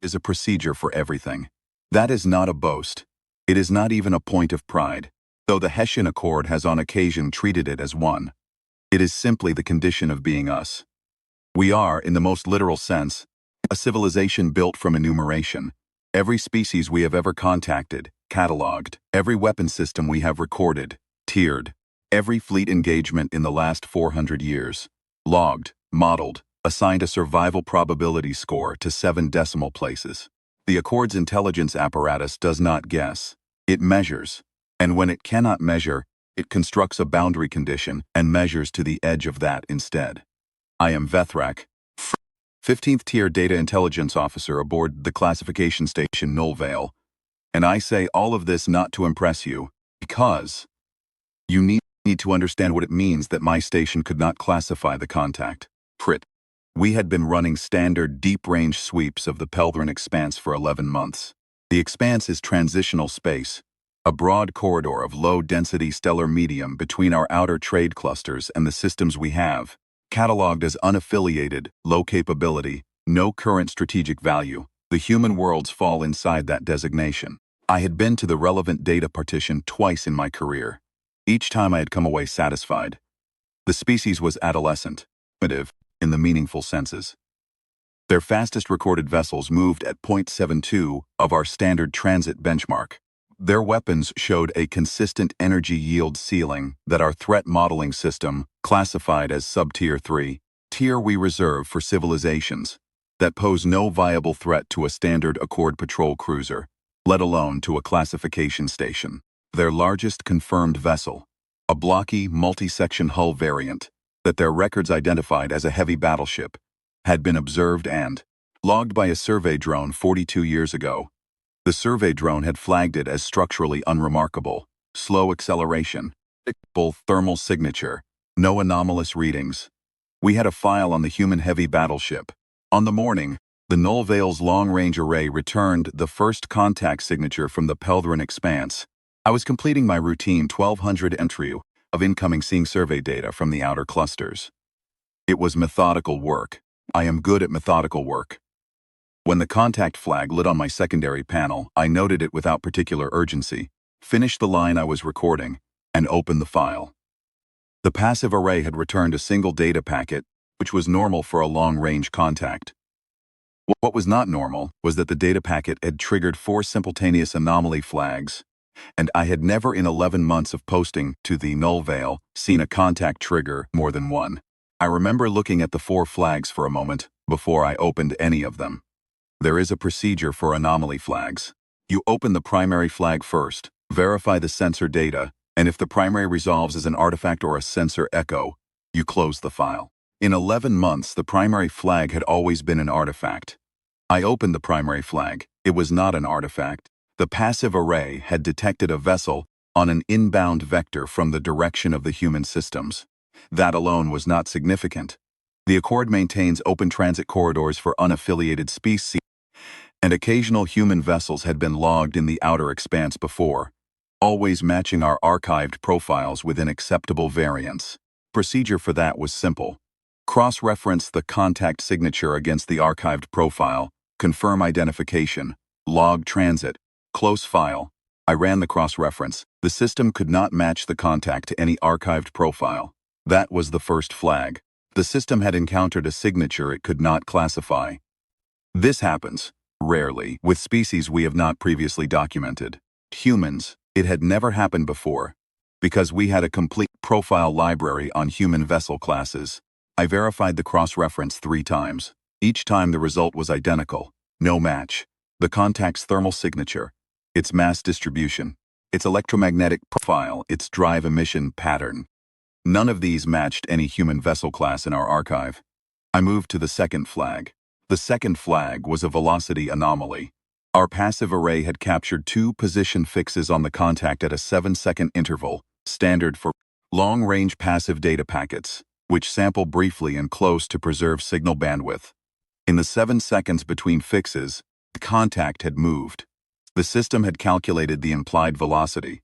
is a procedure for everything. That is not a boast. It is not even a point of pride, though the Hessian Accord has on occasion treated it as one. It is simply the condition of being us. We are, in the most literal sense, a civilization built from enumeration. Every species we have ever contacted, cataloged, every weapon system we have recorded, tiered, every fleet engagement in the last 400 years, logged, modeled, assigned a survival probability score to 7 decimal places. The Accord's intelligence apparatus does not guess. It measures. And when it cannot measure, it constructs a boundary condition and measures to the edge of that instead. I am Vethrak, 15th Tier Data Intelligence Officer aboard the classification station Nullvale, and I say all of this not to impress you, because you need to understand what it means that my station could not classify the contact. We had been running standard deep-range sweeps of the Pelthrin Expanse for 11 months. The Expanse is transitional space, a broad corridor of low-density stellar medium between our outer trade clusters and the systems we have, cataloged as unaffiliated, low capability, no current strategic value. The human worlds fall inside that designation. I had been to the relevant data partition twice in my career. Each time I had come away satisfied. The species was adolescent, primitive, in the meaningful senses. Their fastest recorded vessels moved at 0.72 of our standard transit benchmark. Their weapons showed a consistent energy yield ceiling that our threat modeling system classified as sub-tier 3, tier we reserve for civilizations that pose no viable threat to a standard Accord patrol cruiser, let alone to a classification station. Their largest confirmed vessel, a blocky multi-section hull variant that their records identified as a heavy battleship, had been observed and logged by a survey drone 42 years ago. The survey drone had flagged it as structurally unremarkable, slow acceleration, full thermal signature, no anomalous readings. We had a file on the human heavy battleship. On the morning, the Nullvale's long-range array returned the first contact signature from the Pelthrin Expanse. I was completing my routine 1200 entry of incoming seeing survey data from the outer clusters. It was methodical work. I am good at methodical work. When the contact flag lit on my secondary panel, I noted it without particular urgency, finished the line I was recording, and opened the file. The passive array had returned a single data packet, which was normal for a long-range contact. What was not normal was that the data packet had triggered 4 simultaneous anomaly flags, and I had never in 11 months of posting to the Nullvale seen a contact trigger more than one. I remember looking at the 4 flags for a moment before I opened any of them. There is a procedure for anomaly flags. You open the primary flag first, verify the sensor data, and if the primary resolves as an artifact or a sensor echo, you close the file. In 11 months, the primary flag had always been an artifact. I opened the primary flag. It was not an artifact. The passive array had detected a vessel on an inbound vector from the direction of the human systems. That alone was not significant. The Accord maintains open transit corridors for unaffiliated species, and occasional human vessels had been logged in the outer expanse before, always matching our archived profiles within acceptable variance. Procedure for that was simple. Cross-reference the contact signature against the archived profile, confirm identification, log transit, close file. I ran the cross-reference. The system could not match the contact to any archived profile. That was the first flag. The system had encountered a signature it could not classify. This happens, rarely, with species we have not previously documented. Humans, it had never happened before, because we had a complete profile library on human vessel classes. I verified the cross-reference 3 times. Each time the result was identical. No match. The contact's thermal signature, its mass distribution, its electromagnetic profile, its drive emission pattern. None of these matched any human vessel class in our archive. I moved to the second flag. The second flag was a velocity anomaly. Our passive array had captured 2 position fixes on the contact at a 7-second interval, standard for long-range passive data packets, which sample briefly and close to preserve signal bandwidth. In the 7 seconds between fixes, the contact had moved. The system had calculated the implied velocity.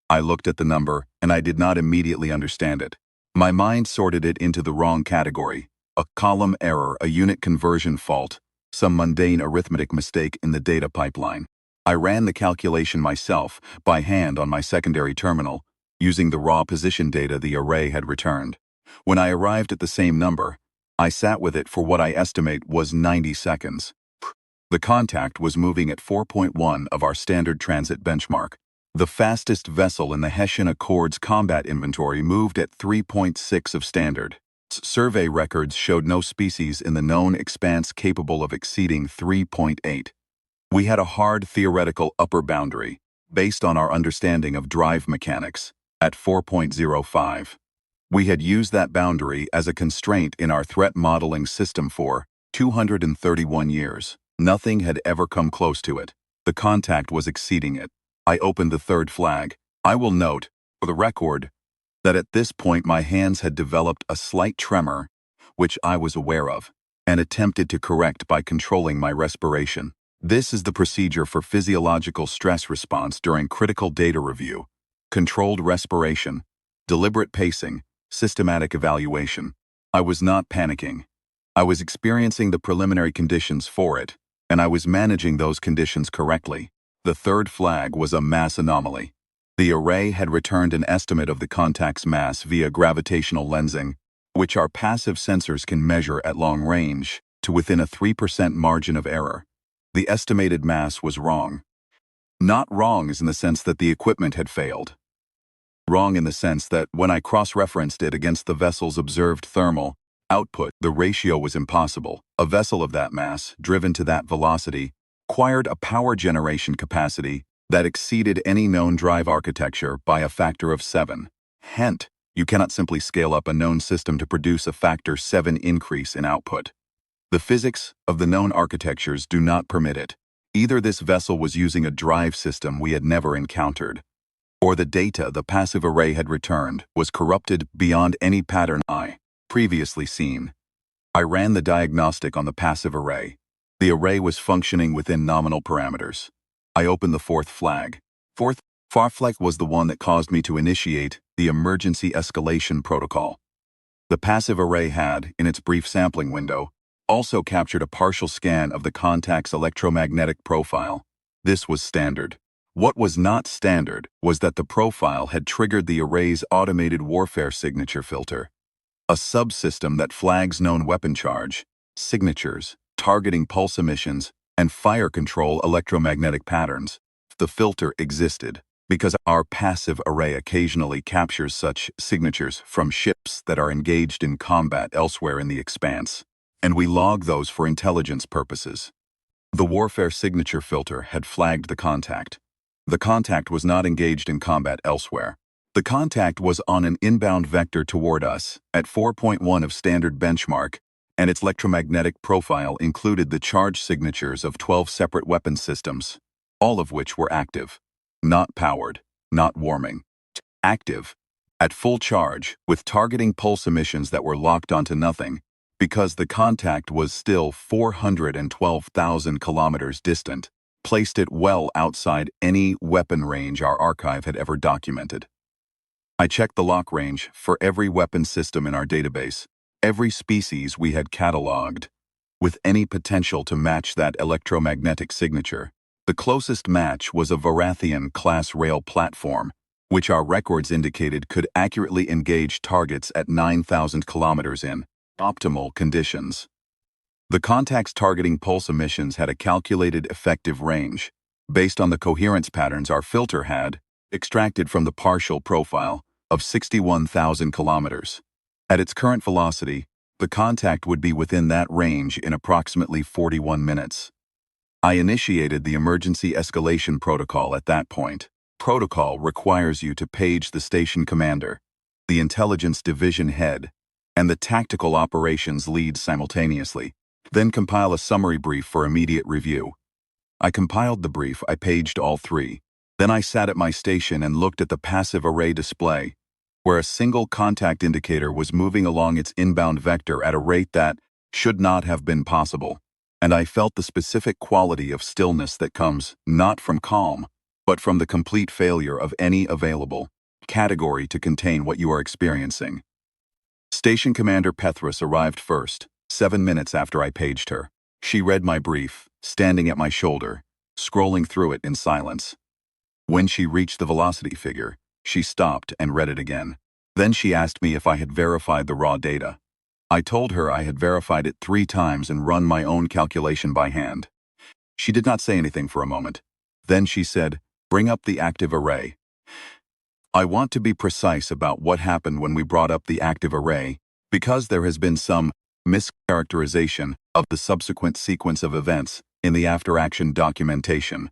I looked at the number, and I did not immediately understand it. My mind sorted it into the wrong category: a column error, a unit conversion fault, some mundane arithmetic mistake in the data pipeline. I ran the calculation myself, by hand on my secondary terminal, using the raw position data the array had returned. When I arrived at the same number, I sat with it for what I estimate was 90 seconds. The contact was moving at 4.1 of our standard transit benchmark. The fastest vessel in the Hessian Accord's combat inventory moved at 3.6 of standard. Survey records showed no species in the known expanse capable of exceeding 3.8. We had a hard theoretical upper boundary, based on our understanding of drive mechanics, at 4.05. We had used that boundary as a constraint in our threat modeling system for 231 years. Nothing had ever come close to it. The contact was exceeding it. I opened the third flag. I will note, for the record, that at this point my hands had developed a slight tremor, which I was aware of, and attempted to correct by controlling my respiration. This is the procedure for physiological stress response during critical data review. Controlled respiration, deliberate pacing, systematic evaluation. I was not panicking. I was experiencing the preliminary conditions for it, and I was managing those conditions correctly. The third flag was a mass anomaly. The array had returned an estimate of the contact's mass via gravitational lensing, which our passive sensors can measure at long range, to within a 3% margin of error. The estimated mass was wrong. Not wrong as in the sense that the equipment had failed. Wrong in the sense that when I cross-referenced it against the vessel's observed thermal output, the ratio was impossible. A vessel of that mass, driven to that velocity, required a power generation capacity that exceeded any known drive architecture by a factor of 7. Hence, you cannot simply scale up a known system to produce a factor 7 increase in output. The physics of the known architectures do not permit it. Either this vessel was using a drive system we had never encountered, or the data the passive array had returned was corrupted beyond any pattern I previously seen. I ran the diagnostic on the passive array. The array was functioning within nominal parameters. I opened the fourth flag. Fourth flag was the one that caused me to initiate the emergency escalation protocol. The passive array had, in its brief sampling window, also captured a partial scan of the contact's electromagnetic profile. This was standard. What was not standard was that the profile had triggered the array's automated warfare signature filter, a subsystem that flags known weapon charge, signatures, targeting pulse emissions, and fire control electromagnetic patterns. The filter existed because our passive array occasionally captures such signatures from ships that are engaged in combat elsewhere in the expanse, and we log those for intelligence purposes. The warfare signature filter had flagged the contact. The contact was not engaged in combat elsewhere. The contact was on an inbound vector toward us at 4.1 of standard benchmark, and its electromagnetic profile included the charge signatures of 12 separate weapon systems, all of which were active, not powered, not warming. Active, at full charge, with targeting pulse emissions that were locked onto nothing, because the contact was still 412,000 kilometers distant, placed it well outside any weapon range our archive had ever documented. I checked the lock range for every weapon system in our database, every species we had cataloged, with any potential to match that electromagnetic signature. The closest match was a Varathian-class rail platform, which our records indicated could accurately engage targets at 9,000 kilometers in optimal conditions. The contact's targeting pulse emissions had a calculated effective range, based on the coherence patterns our filter had extracted from the partial profile, of 61,000 kilometers. At its current velocity, the contact would be within that range in approximately 41 minutes. I initiated the emergency escalation protocol at that point. Protocol requires you to page the station commander, the intelligence division head, and the tactical operations lead simultaneously, then compile a summary brief for immediate review. I compiled the brief, I paged all three. Then I sat at my station and looked at the passive array display, where a single contact indicator was moving along its inbound vector at a rate that should not have been possible, and I felt the specific quality of stillness that comes not from calm, but from the complete failure of any available category to contain what you are experiencing. Station Commander Pethrus arrived first, 7 minutes after I paged her. She read my brief, standing at my shoulder, scrolling through it in silence. When she reached the velocity figure, she stopped and read it again. Then she asked me if I had verified the raw data. I told her I had verified it 3 times and run my own calculation by hand. She did not say anything for a moment. Then she said, "Bring up the active array." I want to be precise about what happened when we brought up the active array, because there has been some mischaracterization of the subsequent sequence of events in the after-action documentation,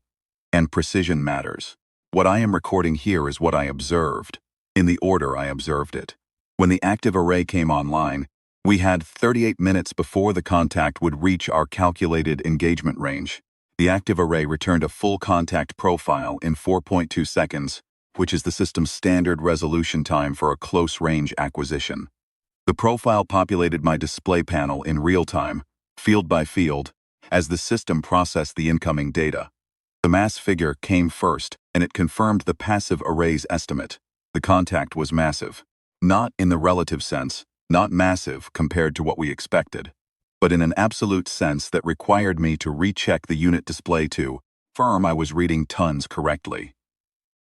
and precision matters. What I am recording here is what I observed, in the order I observed it. When the active array came online, we had 38 minutes before the contact would reach our calculated engagement range. The active array returned a full contact profile in 4.2 seconds, which is the system's standard resolution time for a close-range acquisition. The profile populated my display panel in real time, field by field, as the system processed the incoming data. The mass figure came first, and it confirmed the passive array's estimate. The contact was massive. Not in the relative sense, not massive compared to what we expected, but in an absolute sense that required me to recheck the unit display to confirm I was reading tons correctly.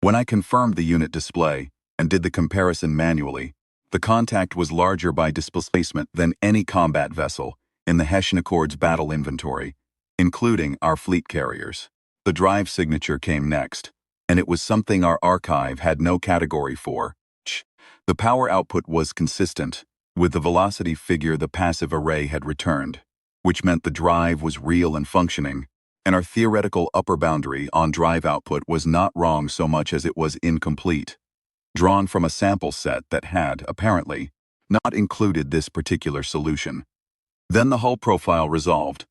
When I confirmed the unit display and did the comparison manually, the contact was larger by displacement than any combat vessel in the Hessian Accord's battle inventory, including our fleet carriers. The drive signature came next, and it was something our archive had no category for. The power output was consistent with the velocity figure the passive array had returned, which meant the drive was real and functioning, and our theoretical upper boundary on drive output was not wrong so much as it was incomplete, drawn from a sample set that had, apparently, not included this particular solution. Then the hull profile resolved,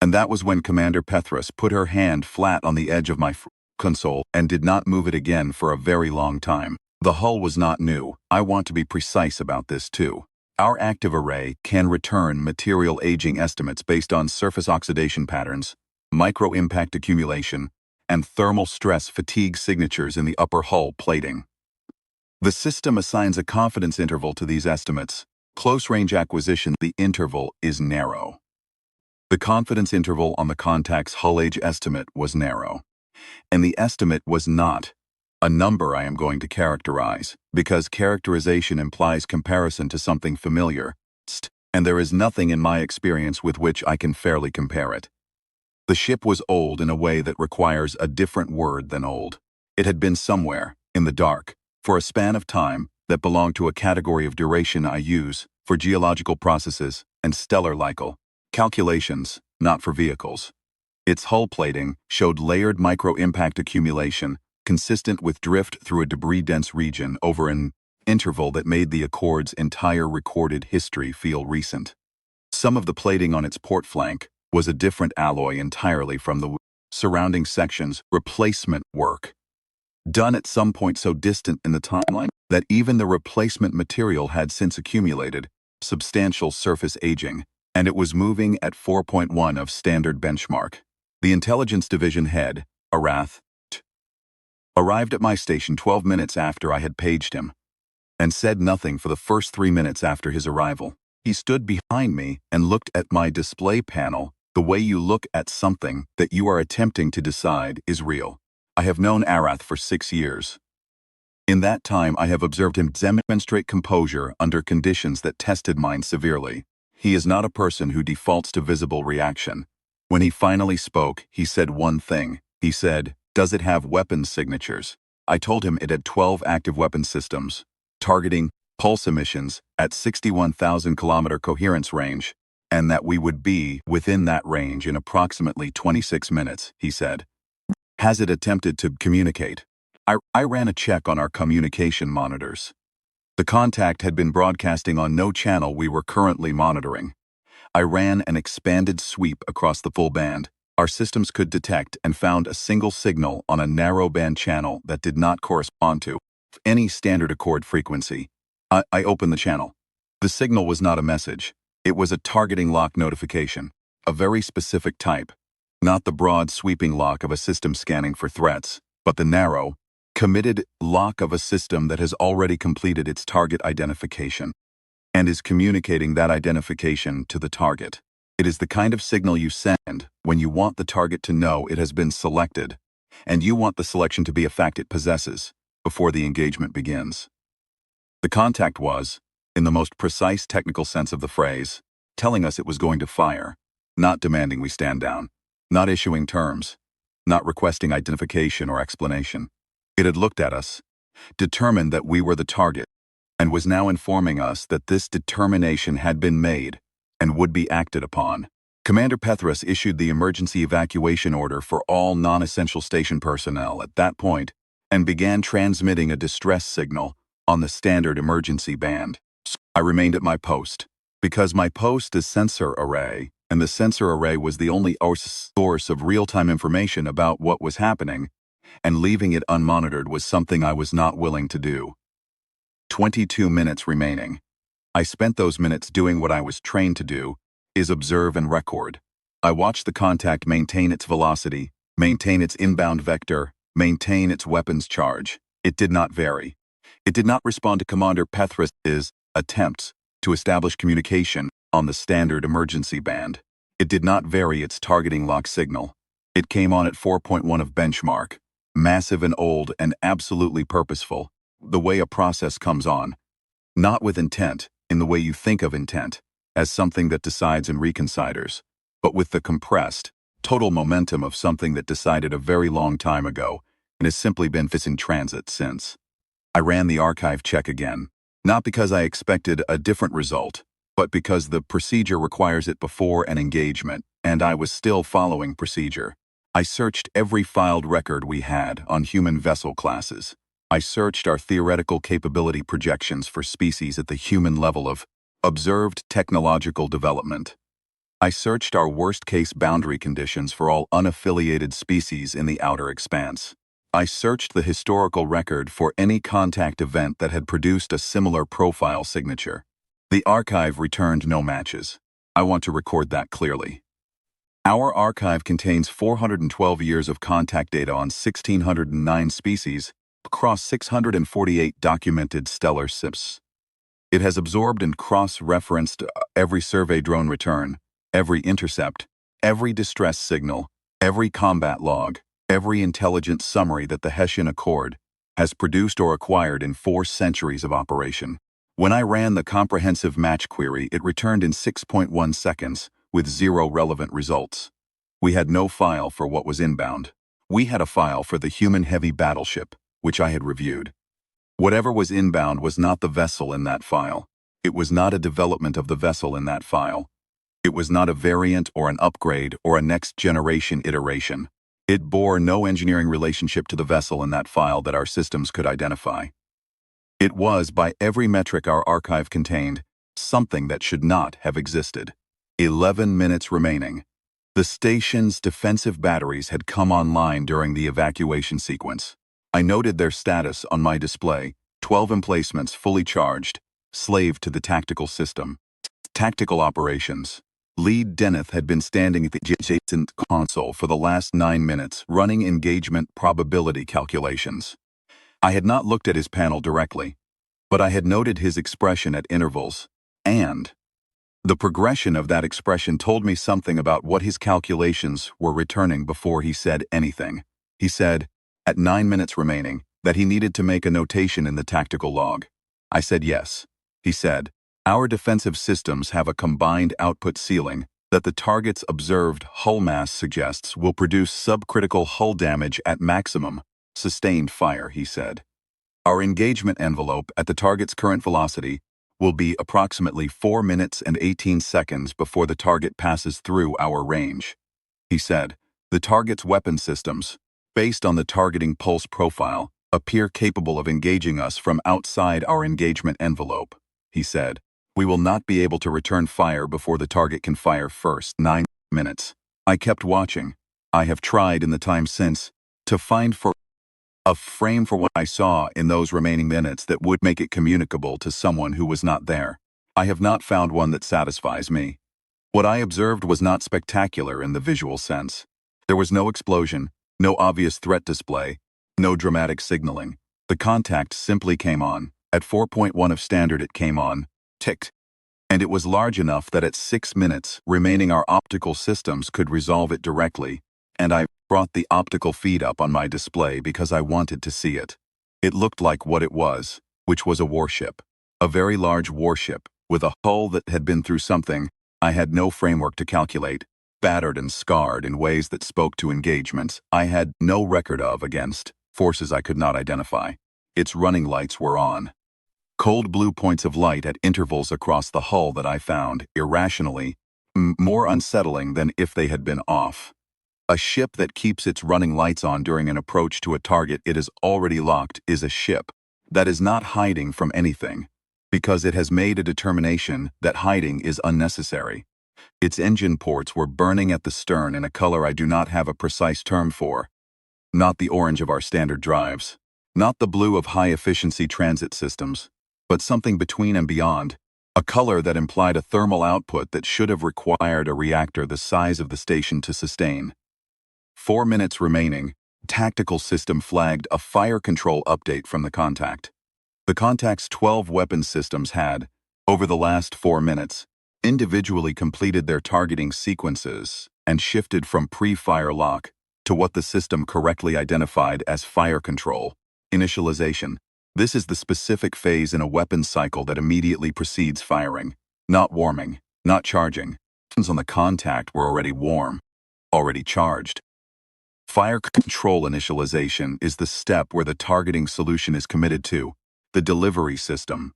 and that was when Commander Pethrus put her hand flat on the edge of my console and did not move it again for a very long time. The hull was not new. I want to be precise about this too. Our active array can return material aging estimates based on surface oxidation patterns, micro-impact accumulation, and thermal stress fatigue signatures in the upper hull plating. The system assigns a confidence interval to these estimates. Close-range acquisition, the interval is narrow. The confidence interval on the contact's hull age estimate was narrow, and the estimate was not a number I am going to characterize, because characterization implies comparison to something familiar, and there is nothing in my experience with which I can fairly compare it. The ship was old in a way that requires a different word than old. It had been somewhere, in the dark, for a span of time that belonged to a category of duration I use for geological processes and stellar cycle calculations, not for vehicles. Its hull plating showed layered micro-impact accumulation consistent with drift through a debris-dense region over an interval that made the Accord's entire recorded history feel recent. Some of the plating on its port flank was a different alloy entirely from the surrounding section's replacement work, done at some point so distant in the timeline that even the replacement material had since accumulated substantial surface aging, and it was moving at 4.1 of standard benchmark. The Intelligence Division head, Arath, arrived at my station 12 minutes after I had paged him, and said nothing for the first 3 minutes after his arrival. He stood behind me and looked at my display panel the way you look at something that you are attempting to decide is real. I have known Arath for 6 years. In that time, I have observed him demonstrate composure under conditions that tested mine severely. He is not a person who defaults to visible reaction. When he finally spoke, he said one thing. He said, "Does it have weapons signatures?" I told him it had 12 active weapon systems, targeting pulse emissions at 61,000 kilometer coherence range, and that we would be within that range in approximately 26 minutes, he said. Has it attempted to communicate? I ran a check on our communication monitors. The contact had been broadcasting on no channel we were currently monitoring. I ran an expanded sweep across the full band. Our systems could detect and found a single signal on a narrow-band channel that did not correspond to any standard Accord frequency. I opened the channel. The signal was not a message. It was a targeting lock notification, a very specific type. Not the broad, sweeping lock of a system scanning for threats, but the narrow, committed lock of a system that has already completed its target identification and is communicating that identification to the target. It is the kind of signal you send when you want the target to know it has been selected, and you want the selection to be a fact it possesses before the engagement begins. The contact was, in the most precise technical sense of the phrase, telling us it was going to fire, not demanding we stand down, not issuing terms, not requesting identification or explanation. It had looked at us, determined that we were the target, and was now informing us that this determination had been made and would be acted upon. Commander Pethrus issued the emergency evacuation order for all non-essential station personnel at that point and began transmitting a distress signal on the standard emergency band. I remained at my post, because my post is sensor array, and the sensor array was the only source of real-time information about what was happening, and leaving it unmonitored was something I was not willing to do. 22 minutes remaining. I spent those minutes doing what I was trained to do, is observe and record. I watched the contact maintain its velocity, maintain its inbound vector, maintain its weapons charge. It did not vary. It did not respond to Commander Pethrus's attempts to establish communication on the standard emergency band. It did not vary its targeting lock signal. It came on at 4.1 of benchmark, massive and old and absolutely purposeful, the way a process comes on. Not with intent, in the way you think of intent, as something that decides and reconsiders, but with the compressed, total momentum of something that decided a very long time ago and has simply been in transit since. I ran the archive check again, not because I expected a different result, but because the procedure requires it before an engagement, and I was still following procedure. I searched every filed record we had on human vessel classes. I searched our theoretical capability projections for species at the human level of observed technological development. I searched our worst-case boundary conditions for all unaffiliated species in the outer expanse. I searched the historical record for any contact event that had produced a similar profile signature. The archive returned no matches. I want to record that clearly. Our archive contains 412 years of contact data on 1,609 species across 648 documented stellar SIPs. It has absorbed and cross-referenced every survey drone return, every intercept, every distress signal, every combat log, every intelligence summary that the Hessian Accord has produced or acquired in 4 centuries of operation. When I ran the comprehensive match query, it returned in 6.1 seconds, with 0 relevant results. We had no file for what was inbound. We had a file for the human heavy battleship, which I had reviewed. Whatever was inbound was not the vessel in that file. It was not a development of the vessel in that file. It was not a variant or an upgrade or a next-generation iteration. It bore no engineering relationship to the vessel in that file that our systems could identify. It was, by every metric our archive contained, something that should not have existed. 11 minutes remaining. The station's defensive batteries had come online during the evacuation sequence. I noted their status on my display, 12 emplacements fully charged, slave to the tactical system. Tactical operations. Lead Deneth had been standing at the adjacent console for the last 9 minutes, running engagement probability calculations. I had not looked at his panel directly, but I had noted his expression at intervals, and the progression of that expression told me something about what his calculations were returning before he said anything. He said, at 9 minutes remaining, that he needed to make a notation in the tactical log. I said yes. He said, our defensive systems have a combined output ceiling that the target's observed hull mass suggests will produce subcritical hull damage at maximum sustained fire, he said. Our engagement envelope at the target's current velocity will be approximately 4 minutes and 18 seconds before the target passes through our range. He said, the target's weapon systems, based on the targeting pulse profile, appear capable of engaging us from outside our engagement envelope. He said, we will not be able to return fire before the target can fire first. 9 minutes. I kept watching. I have tried in the time since to find for a frame for what I saw in those remaining minutes that would make it communicable to someone who was not there. I have not found one that satisfies me. What I observed was not spectacular in the visual sense. There was no explosion, no obvious threat display, no dramatic signaling. The contact simply came on. At 4.1 of standard it came on, ticked, And it was large enough that at 6 minutes remaining our optical systems could resolve it directly, and I brought the optical feed up on my display because I wanted to see it. It looked like what it was, which was a warship. A very large warship, with a hull that had been through something I had no framework to calculate, battered and scarred in ways that spoke to engagements I had no record of against forces I could not identify. Its running lights were on. Cold blue points of light at intervals across the hull that I found, irrationally, more unsettling than if they had been off. A ship that keeps its running lights on during an approach to a target it has already locked is a ship that is not hiding from anything, because it has made a determination that hiding is unnecessary. Its engine ports were burning at the stern in a color I do not have a precise term for. Not the orange of our standard drives. Not the blue of high-efficiency transit systems. But something between and beyond. A color that implied a thermal output that should have required a reactor the size of the station to sustain. 4 minutes remaining, tactical system flagged a fire control update from the contact. The contact's 12 weapon systems had, over the last 4 minutes, individually completed their targeting sequences and shifted from pre-fire lock to what the system correctly identified as fire control, initialization. This is the specific phase in a weapons cycle that immediately precedes firing, not warming, not charging. On the contact were already warm, already charged. Fire control initialization is the step where the targeting solution is committed to, the delivery system,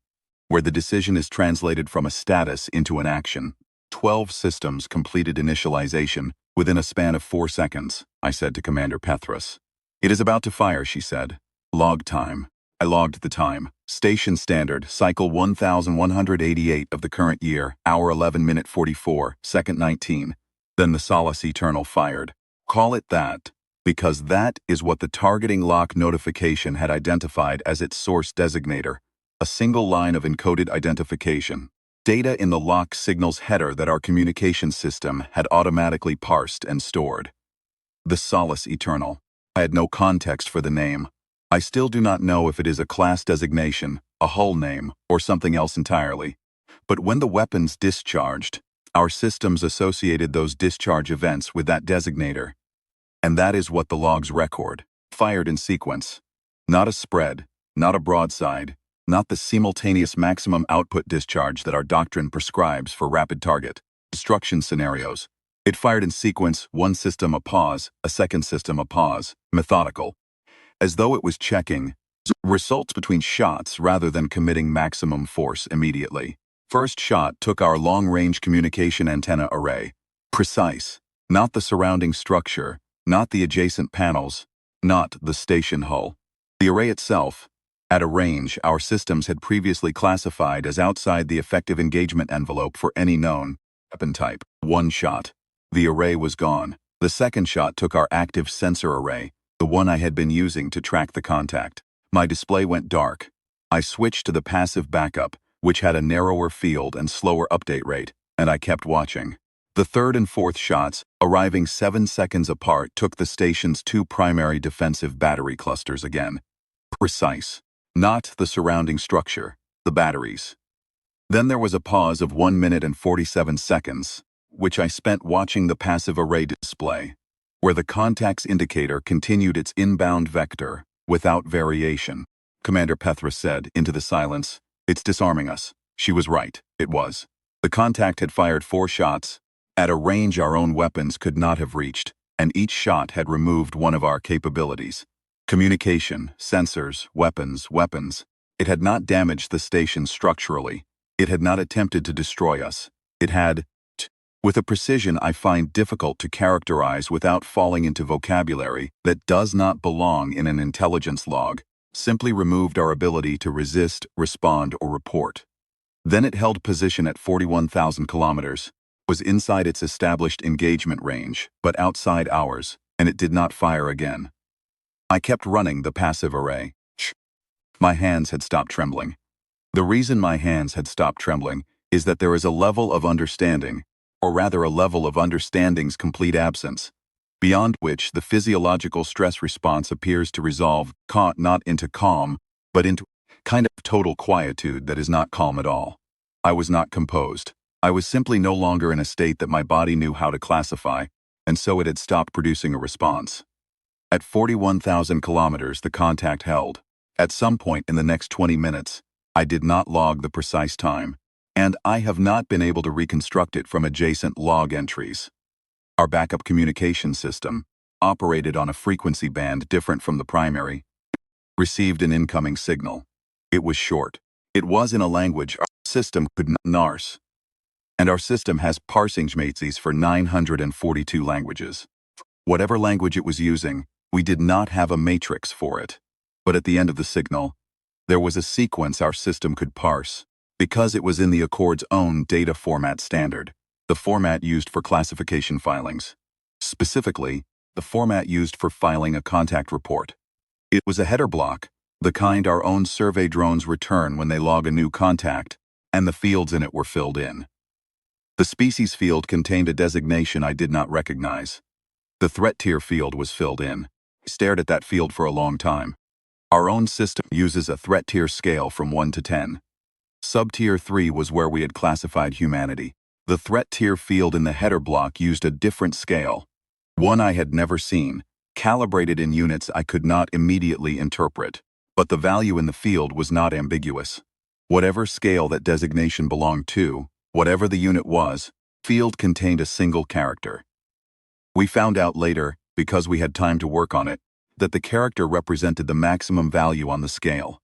where the decision is translated from a status into an action. 12 systems completed initialization within a span of 4 seconds, I said to Commander Petrus. It is about to fire, she said. Log time. I logged the time. Station standard, cycle 1188 of the current year, hour 11 minute 44, second 19. Then the Solace-Eternal fired. Call it that, because that is what the targeting lock notification had identified as its source designator, a single line of encoded identification. Data in the lock signals header that our communication system had automatically parsed and stored. The Solace-Eternal. I had no context for the name. I still do not know if it is a class designation, a hull name, or something else entirely. But when the weapons discharged, our systems associated those discharge events with that designator. And that is what the logs record. Fired in sequence. Not a spread, not a broadside, not the simultaneous maximum output discharge that our doctrine prescribes for rapid target destruction scenarios. It fired in sequence, one system a pause, a second system a pause, methodical. As though it was checking results between shots rather than committing maximum force immediately. First shot took our long-range communication antenna array. Precise. Not the surrounding structure, not the adjacent panels, not the station hull. The array itself. At a range our systems had previously classified as outside the effective engagement envelope for any known weapon type. One shot. The array was gone. The second shot took our active sensor array, the one I had been using to track the contact. My display went dark. I switched to the passive backup, which had a narrower field and slower update rate, and I kept watching. The third and fourth shots, arriving 7 seconds apart, took the station's 2 primary defensive battery clusters again. Precise. Not the surrounding structure, the batteries. Then there was a pause of 1 minute and 47 seconds, which I spent watching the passive array display, where the contact's indicator continued its inbound vector, without variation. Commander Petrus said, into the silence, "It's disarming us." She was right, it was. The contact had fired 4 shots, at a range our own weapons could not have reached, and each shot had removed one of our capabilities. Communication, sensors, weapons. It had not damaged the station structurally. It had not attempted to destroy us. It had, with a precision I find difficult to characterize without falling into vocabulary that does not belong in an intelligence log, simply removed our ability to resist, respond, or report. Then it held position at 41,000 kilometers, was inside its established engagement range, but outside ours, and it did not fire again. I kept running the passive array. My hands had stopped trembling. The reason my hands had stopped trembling is that there is a level of understanding, or rather a level of understanding's complete absence, beyond which the physiological stress response appears to resolve not into calm, but into kind of total quietude that is not calm at all. I was not composed. I was simply no longer in a state that my body knew how to classify, and so it had stopped producing a response. At 41,000 kilometers, the contact held. At some point in the next 20 minutes, I did not log the precise time, and I have not been able to reconstruct it from adjacent log entries. Our backup communication system, operated on a frequency band different from the primary, received an incoming signal. It was short. It was in a language our system could not parse. And our system has parsing schmatzes for 942 languages. Whatever language it was using, we did not have a matrix for it. But at the end of the signal, there was a sequence our system could parse, because it was in the Accord's own data format standard, the format used for classification filings. Specifically, the format used for filing a contact report. It was a header block, the kind our own survey drones return when they log a new contact, and the fields in it were filled in. The species field contained a designation I did not recognize. The threat tier field was filled in. I stared at that field for a long time. Our own system uses a threat tier scale from 1 to 10. Sub-tier 3 was where we had classified humanity. The threat tier field in the header block used a different scale, one I had never seen, calibrated in units I could not immediately interpret. But the value in the field was not ambiguous. Whatever scale that designation belonged to, whatever the unit was, field contained a single character. We found out later, because we had time to work on it, that the character represented the maximum value on the scale.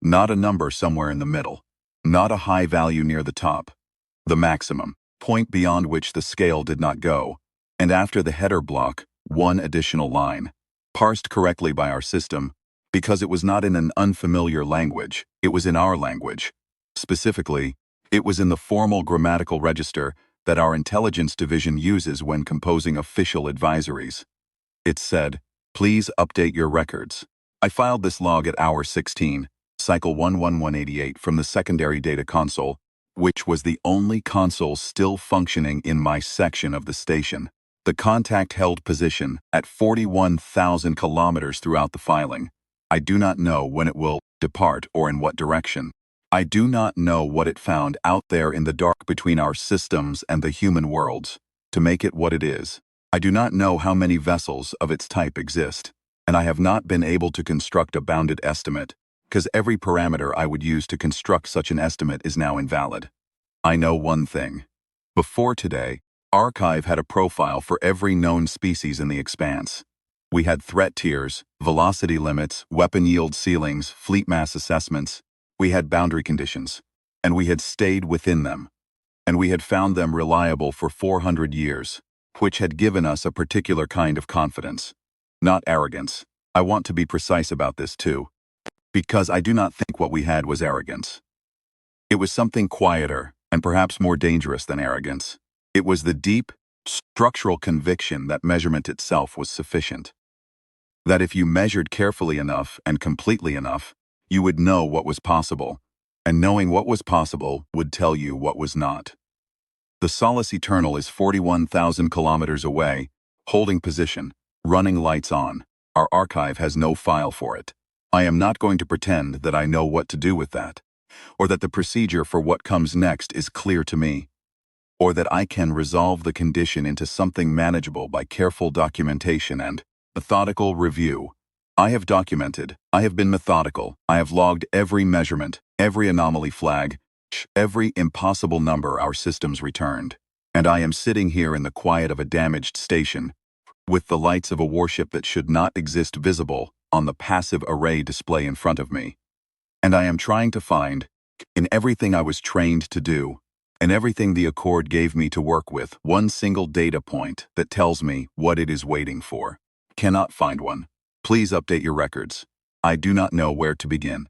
Not a number somewhere in the middle. Not a high value near the top. The maximum, point beyond which the scale did not go, and after the header block, one additional line, parsed correctly by our system, because it was not in an unfamiliar language, it was in our language. Specifically, it was in the formal grammatical register that our intelligence division uses when composing official advisories. It said, "Please update your records." I filed this log at hour 16, cycle 11188 from the secondary data console, which was the only console still functioning in my section of the station. The contact held position at 41,000 kilometers throughout the filing. I do not know when it will depart or in what direction. I do not know what it found out there in the dark between our systems and the human worlds to make it what it is. I do not know how many vessels of its type exist, and I have not been able to construct a bounded estimate, because every parameter I would use to construct such an estimate is now invalid. I know one thing. Before today, Archive had a profile for every known species in the expanse. We had threat tiers, velocity limits, weapon yield ceilings, fleet mass assessments. We had boundary conditions, and we had stayed within them. And we had found them reliable for 400 years, which had given us a particular kind of confidence. Not arrogance. I want to be precise about this too, because I do not think what we had was arrogance. It was something quieter and perhaps more dangerous than arrogance. It was the deep, structural conviction that measurement itself was sufficient. That if you measured carefully enough and completely enough, you would know what was possible, and knowing what was possible would tell you what was not. The Solace-Eternal is 41,000 kilometers away, holding position, running lights on. Our archive has no file for it. I am not going to pretend that I know what to do with that, or that the procedure for what comes next is clear to me, or that I can resolve the condition into something manageable by careful documentation and methodical review. I have documented, I have been methodical, I have logged every measurement, every anomaly flag, every impossible number our systems returned. And I am sitting here in the quiet of a damaged station, with the lights of a warship that should not exist visible on the passive array display in front of me. And I am trying to find, in everything I was trained to do, and everything the Accord gave me to work with, one single data point that tells me what it is waiting for. Cannot find one. Please update your records. I do not know where to begin.